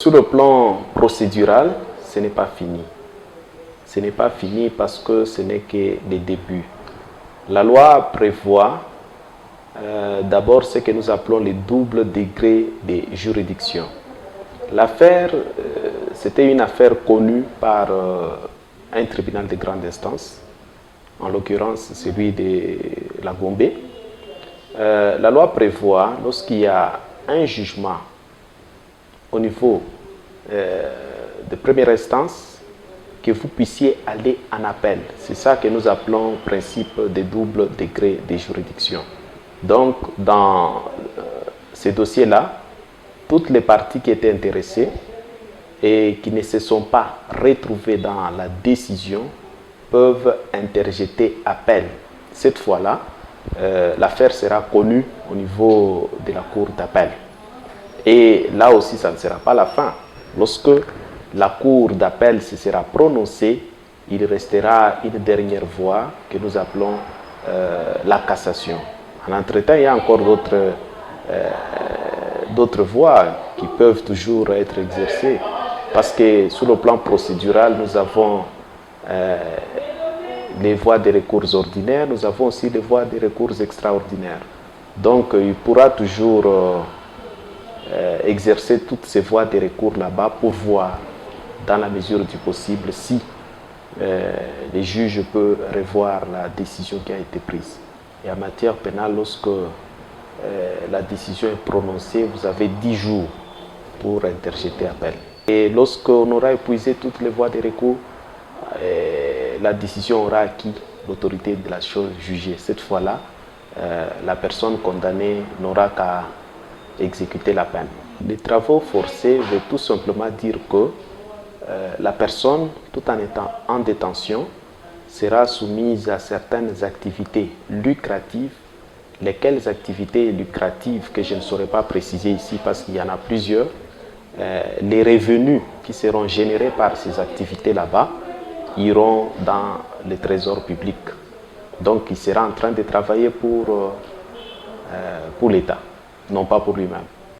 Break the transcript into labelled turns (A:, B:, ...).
A: Sur le plan procédural, ce n'est pas fini. Ce n'est pas fini parce que ce n'est que le début. La loi prévoit d'abord ce que nous appelons le double degré de juridiction. L'affaire, c'était une affaire connue par un tribunal de grande instance, en l'occurrence celui de la Gombe. La loi prévoit, lorsqu'il y a un jugement au niveau de première instance, que vous puissiez aller en appel. C'est ça que nous appelons principe de double degré de juridiction. Donc, dans ces dossiers-là, toutes les parties qui étaient intéressées et qui ne se sont pas retrouvées dans la décision peuvent interjeter appel. Cette fois-là, l'affaire sera connue au niveau de la cour d'appel. Et là aussi, ça ne sera pas la fin. Lorsque la cour d'appel se sera prononcée, il restera une dernière voie que nous appelons la cassation. En entretemps, il y a encore d'autres voies qui peuvent toujours être exercées. Parce que sur le plan procédural, nous avons les voies de recours ordinaires, nous avons aussi les voies de recours extraordinaires. Donc, il pourra toujours exercer toutes ces voies de recours là-bas pour voir, dans la mesure du possible, si les juges peuvent revoir la décision qui a été prise. Et en matière pénale, lorsque la décision est prononcée, vous avez 10 jours pour interjeter appel. Et lorsqu'on aura épuisé toutes les voies de recours, la décision aura acquis l'autorité de la chose jugée. Cette fois-là, la personne condamnée n'aura qu'à exécuter la peine. Les travaux forcés veut tout simplement dire que la personne, tout en étant en détention, sera soumise à certaines activités lucratives, lesquelles activités lucratives que je ne saurais pas préciser ici parce qu'il y en a plusieurs. Les revenus qui seront générés par ces activités là-bas iront dans le trésor public. Donc il sera en train de travailler pour l'État, non pas pour lui-même.